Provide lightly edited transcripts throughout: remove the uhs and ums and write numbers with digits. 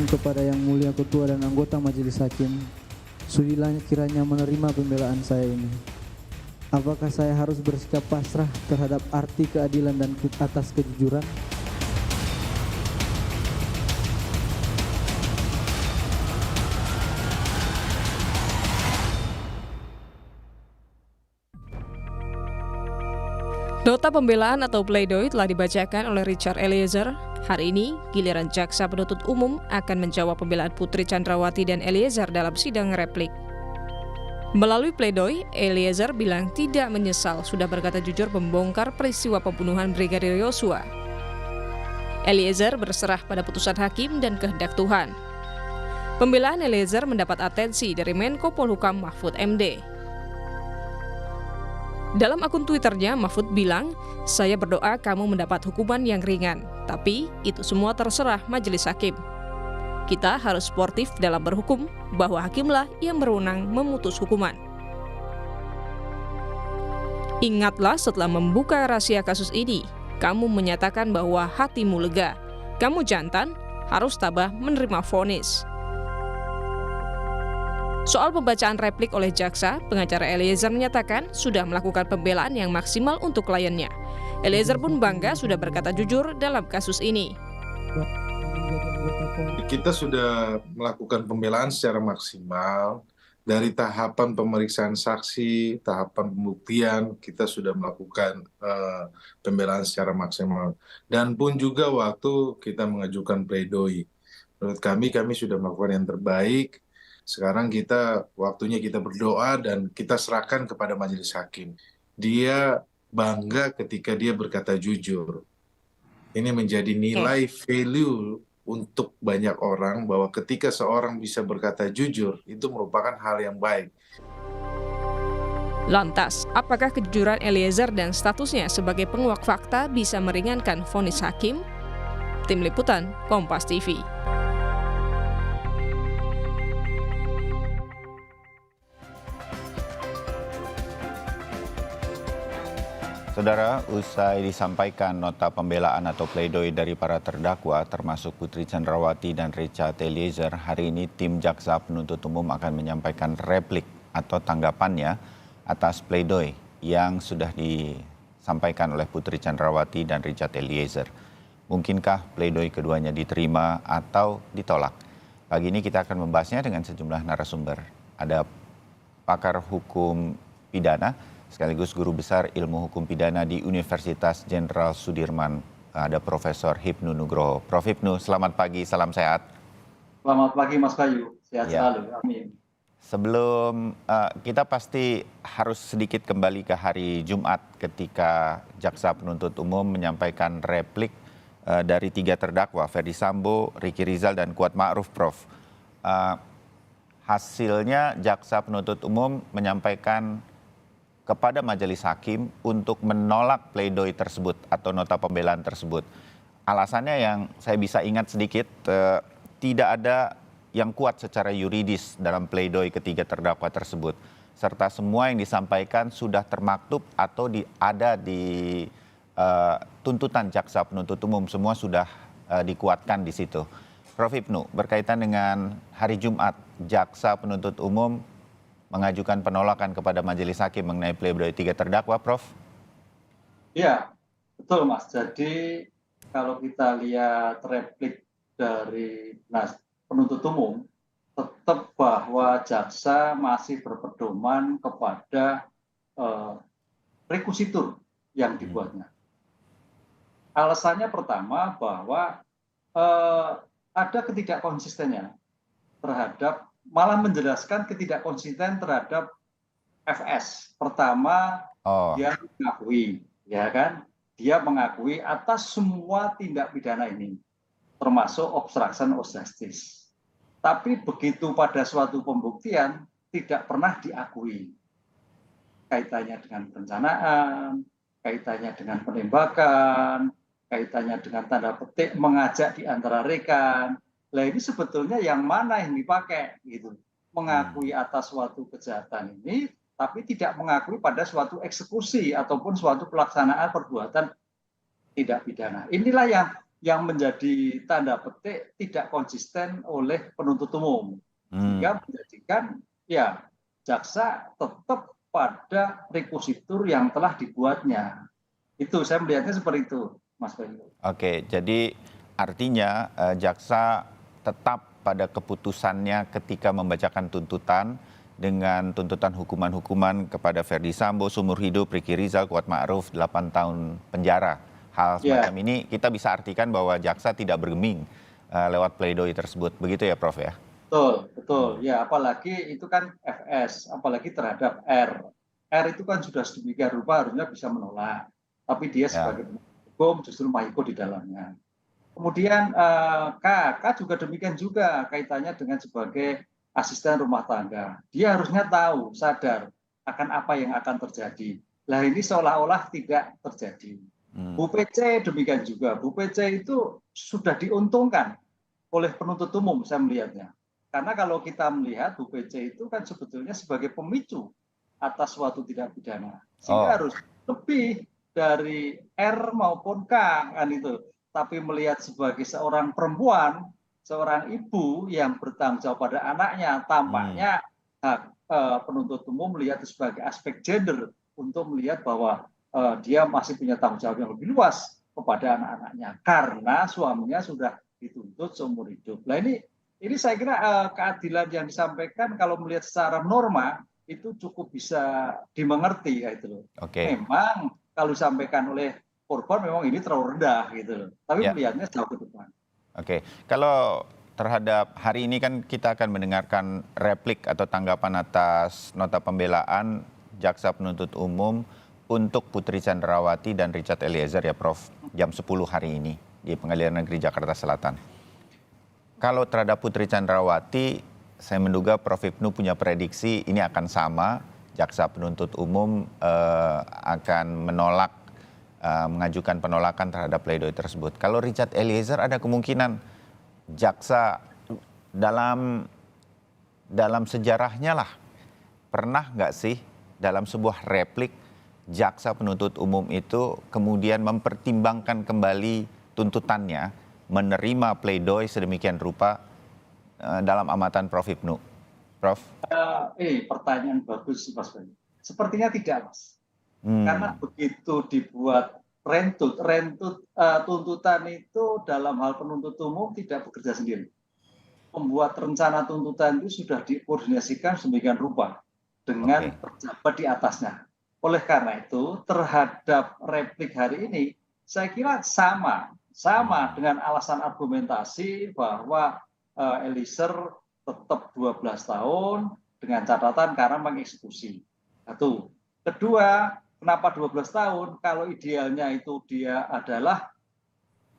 kepada Yang Mulia Ketua dan anggota Majelis Hakim, sudilah kiranya menerima pembelaan saya ini. Apakah saya harus bersikap pasrah terhadap arti keadilan dan atas kejujuran? Nota pembelaan atau pledoi telah dibacakan oleh Richard Eliezer. Hari ini, giliran jaksa penuntut umum akan menjawab pembelaan Putri Chandrawati dan Eliezer dalam sidang replik. Melalui pledoi, Eliezer bilang tidak menyesal sudah berkata jujur membongkar peristiwa pembunuhan Brigadir Yosua. Eliezer berserah pada putusan hakim dan kehendak Tuhan. Pembelaan Eliezer mendapat atensi dari Menko Polhukam Mahfud MD. Dalam akun Twitternya, Mahfud bilang, "Saya berdoa kamu mendapat hukuman yang ringan, tapi itu semua terserah majelis hakim. Kita harus sportif dalam berhukum, bahwa hakimlah yang berwenang memutus hukuman." Ingatlah setelah membuka rahasia kasus ini, kamu menyatakan bahwa hatimu lega. Kamu jantan, harus tabah menerima vonis. Soal pembacaan replik oleh jaksa, pengacara Eliezer menyatakan sudah melakukan pembelaan yang maksimal untuk kliennya. Eliezer pun bangga sudah berkata jujur dalam kasus ini. Kita sudah melakukan pembelaan secara maksimal. Dari tahapan pemeriksaan saksi, tahapan pembuktian, kita sudah melakukan pembelaan secara maksimal. Dan pun juga waktu kita mengajukan pledoi. Menurut kami sudah melakukan yang terbaik. Sekarang waktunya kita berdoa dan kita serahkan kepada majelis hakim. Dia bangga ketika dia berkata jujur. Ini menjadi nilai value untuk banyak orang bahwa ketika seorang bisa berkata jujur, itu merupakan hal yang baik. Lantas, apakah kejujuran Eliezer dan statusnya sebagai penguak fakta bisa meringankan vonis hakim? Tim Liputan, Kompas TV. Saudara, usai disampaikan nota pembelaan atau pledoi dari para terdakwa, termasuk Putri Chandrawati dan Richard Eliezer, hari ini tim jaksa penuntut umum akan menyampaikan replik atau tanggapannya atas pledoi yang sudah disampaikan oleh Putri Chandrawati dan Richard Eliezer. Mungkinkah pledoi keduanya diterima atau ditolak? Pagi ini kita akan membahasnya dengan sejumlah narasumber. Ada pakar hukum pidana, sekaligus guru besar ilmu hukum pidana di Universitas Jenderal Sudirman, ada Profesor Hipnu Nugroho. Prof. Hipnu, selamat pagi, salam sehat. Selamat pagi Mas Bayu, sehat selalu, amin. Sebelum kita pasti harus sedikit kembali ke hari Jumat ketika jaksa penuntut umum menyampaikan replik dari 3 terdakwa, Ferdy Sambo, Ricky Rizal, dan Kuat Ma'ruf, Prof. Hasilnya jaksa penuntut umum menyampaikan kepada majelis hakim untuk menolak pledoi tersebut atau nota pembelaan tersebut. Alasannya yang saya bisa ingat sedikit, tidak ada yang kuat secara yuridis dalam pledoi ketiga terdakwa tersebut, serta semua yang disampaikan sudah termaktub atau ada di tuntutan jaksa penuntut umum, semua sudah dikuatkan di situ. Prof. Hipnu, berkaitan dengan hari Jumat, jaksa penuntut umum mengajukan penolakan kepada majelis hakim mengenai pledoi 3 terdakwa, Prof? Iya, betul Mas. Jadi kalau kita lihat replik dari penuntut umum, tetap bahwa jaksa masih berpedoman kepada rekusitur yang dibuatnya. Alasannya pertama bahwa ada ketidakkonsistennya terhadap, malah menjelaskan ketidakkonsisten terhadap FS. Pertama, dia mengakui, ya kan? Dia mengakui atas semua tindak pidana ini, termasuk obstruction of justice. Tapi begitu pada suatu pembuktian, tidak pernah diakui. Kaitannya dengan perencanaan, kaitannya dengan penembakan, kaitannya dengan tanda petik mengajak di antara rekan. Lah ini sebetulnya yang mana yang dipakai gitu. Mengakui atas suatu kejahatan ini, tapi tidak mengakui pada suatu eksekusi ataupun suatu pelaksanaan perbuatan tidak pidana. Inilah yang yang menjadi tanda petik tidak konsisten oleh penuntut umum. Sehingga menjadikan ya jaksa tetap pada repositur yang telah dibuatnya. Itu saya melihatnya seperti itu, Mas Bayu. Oke, jadi artinya jaksa tetap pada keputusannya ketika membacakan tuntutan dengan tuntutan hukuman-hukuman kepada Ferdy Sambo, seumur hidup, Ricky Rizal, Kuat Ma'ruf, 8 tahun penjara. Hal semacam ini kita bisa artikan bahwa jaksa tidak bergeming lewat pledoi tersebut. Begitu ya Prof ya? Betul. Ya, apalagi itu kan FS, apalagi terhadap R. R itu kan sudah sedemikian rupa harusnya bisa menolak. Tapi dia sebagai hukum justru mahiko di dalamnya. Kemudian K juga demikian juga kaitannya dengan sebagai asisten rumah tangga. Dia harusnya tahu, sadar akan apa yang akan terjadi. Nah ini seolah-olah tidak terjadi. Bu PC demikian juga. Bu PC itu sudah diuntungkan oleh penuntut umum saya melihatnya. Karena kalau kita melihat Bu PC itu kan sebetulnya sebagai pemicu atas suatu tindak pidana. Sehingga harus lebih dari R maupun K kan itu. Tapi melihat sebagai seorang perempuan, seorang ibu yang bertanggung jawab pada anaknya, tampaknya penuntut umum melihat sebagai aspek gender untuk melihat bahwa dia masih punya tanggung jawab yang lebih luas kepada anak-anaknya karena suaminya sudah dituntut seumur hidup. Nah ini saya kira keadilan yang disampaikan kalau melihat secara norma itu cukup bisa dimengerti ya itu loh. Memang kalau disampaikan oleh korban memang ini terlalu rendah gitu loh. Tapi melihatnya jauh ke depan. Kalau terhadap hari ini kan kita akan mendengarkan replik atau tanggapan atas nota pembelaan jaksa penuntut umum untuk Putri Chandrawati dan Richard Eliezer ya Prof, jam 10 hari ini di Pengadilan Negeri Jakarta Selatan. Kalau terhadap Putri Chandrawati, saya menduga Prof Ibnu punya prediksi ini akan sama, jaksa penuntut umum akan menolak, mengajukan penolakan terhadap pledoi tersebut. Kalau Richard Eliezer ada kemungkinan jaksa dalam sejarahnya lah, pernah nggak sih dalam sebuah replik jaksa penuntut umum itu kemudian mempertimbangkan kembali tuntutannya, menerima pledoi sedemikian rupa dalam amatan Prof Ibnu? Prof? Pertanyaan bagus Mas Bayu. Sepertinya tidak Mas. Karena begitu dibuat rentut tuntutan itu dalam hal penuntut umum tidak bekerja sendiri. Membuat rencana tuntutan itu sudah dikoordinasikan sedemikian rupa dengan pejabat di atasnya. Oleh karena itu terhadap replik hari ini saya kira sama dengan alasan argumentasi bahwa Eliezer tetap 12 tahun dengan catatan karena mengeksekusi. Satu. Kedua, kenapa 12 tahun? Kalau idealnya itu dia adalah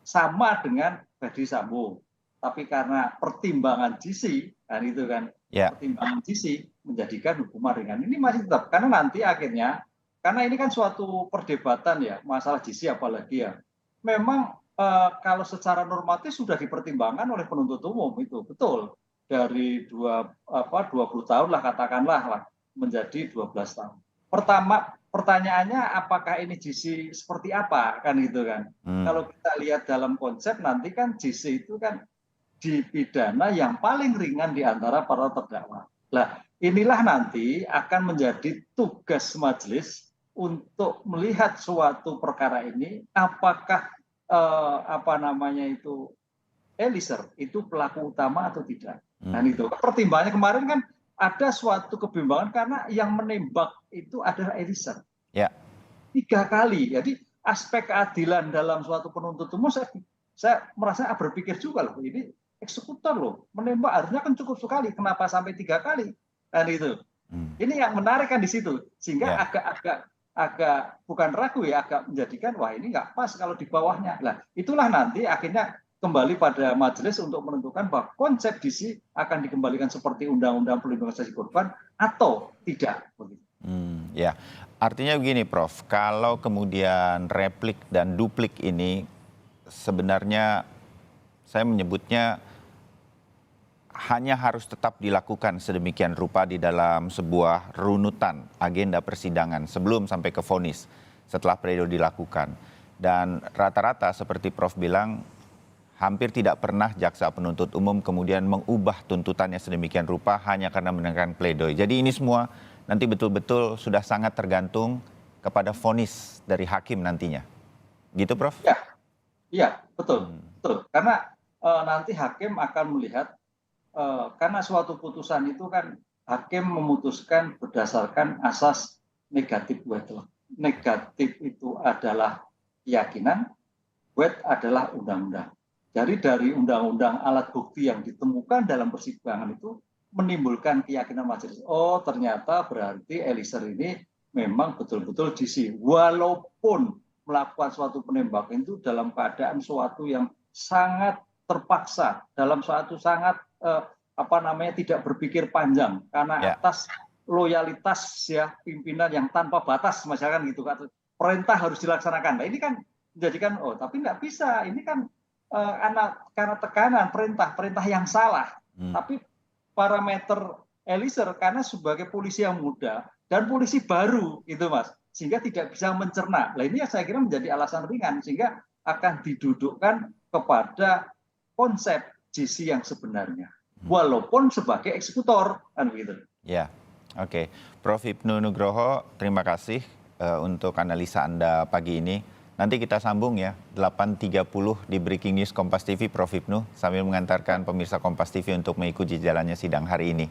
sama dengan Ferdy Sambo. Tapi karena pertimbangan GC, kan itu kan, pertimbangan GC menjadikan hukuman ringan. Ini masih tetap, karena nanti akhirnya, karena ini kan suatu perdebatan ya, masalah GC apalagi ya. Memang kalau secara normatif sudah dipertimbangkan oleh penuntut umum itu, betul. Dari 20 tahun lah katakanlah lah, menjadi 12 tahun. Pertanyaannya apakah ini GC seperti apa kan gitu kan. Kalau kita lihat dalam konsep nanti kan GC itu kan dipidana yang paling ringan di antara para terdakwa. Nah, inilah nanti akan menjadi tugas majelis untuk melihat suatu perkara ini apakah Eliezer itu pelaku utama atau tidak. Dan itu pertimbangannya kemarin kan ada suatu kebimbangan karena yang menembak itu adalah Eliezer. 3 kali. Jadi aspek keadilan dalam suatu penuntut umum saya merasa berpikir juga loh, ini eksekutor loh, menembak harusnya kan cukup sekali, kenapa sampai 3 kali? Dan itu. Ini yang menarik kan di situ, sehingga agak bukan ragu ya, agak menjadikan wah ini nggak pas kalau di bawahnya. Nah, itulah nanti akhirnya kembali pada majelis untuk menentukan bahwa konsep GC akan dikembalikan seperti Undang-Undang Perlindungan Saksi Korban atau tidak. Artinya begini Prof, kalau kemudian replik dan duplik ini sebenarnya saya menyebutnya hanya harus tetap dilakukan sedemikian rupa di dalam sebuah runutan agenda persidangan sebelum sampai ke vonis setelah pledoi dilakukan. Dan rata-rata seperti Prof bilang hampir tidak pernah jaksa penuntut umum kemudian mengubah tuntutannya sedemikian rupa hanya karena mendengarkan pledoi. Jadi ini semua nanti betul-betul sudah sangat tergantung kepada vonis dari hakim nantinya. Gitu, Prof? Iya, betul. Karena nanti hakim akan melihat, karena suatu putusan itu kan hakim memutuskan berdasarkan asas negatif wedlock. Negatif itu adalah keyakinan, wed adalah undang-undang. Jadi dari undang-undang alat bukti yang ditemukan dalam persidangan itu menimbulkan keyakinan majelis. Oh, ternyata berarti Eliezer ini memang betul-betul DC. Walaupun melakukan suatu penembakan itu dalam keadaan suatu yang sangat terpaksa, dalam suatu sangat tidak berpikir panjang karena atas loyalitas ya pimpinan yang tanpa batas, misalkan gitu kan. Perintah harus dilaksanakan. Nah, ini kan menjadikan tapi nggak bisa. Ini kan karena tekanan perintah yang salah. Tapi parameter Eliezer karena sebagai polisi yang muda dan polisi baru gitu Mas, sehingga tidak bisa mencerna. Nah, ini saya kira menjadi alasan ringan sehingga akan didudukkan kepada konsep JC yang sebenarnya, walaupun sebagai eksekutor kan begitu. Ya, oke. Prof. Hipnu Nugroho, terima kasih untuk analisa Anda pagi ini. Nanti kita sambung ya, 8.30 di Breaking News Kompas TV, Prof. Hipnu, sambil mengantarkan pemirsa Kompas TV untuk mengikuti jalannya sidang hari ini.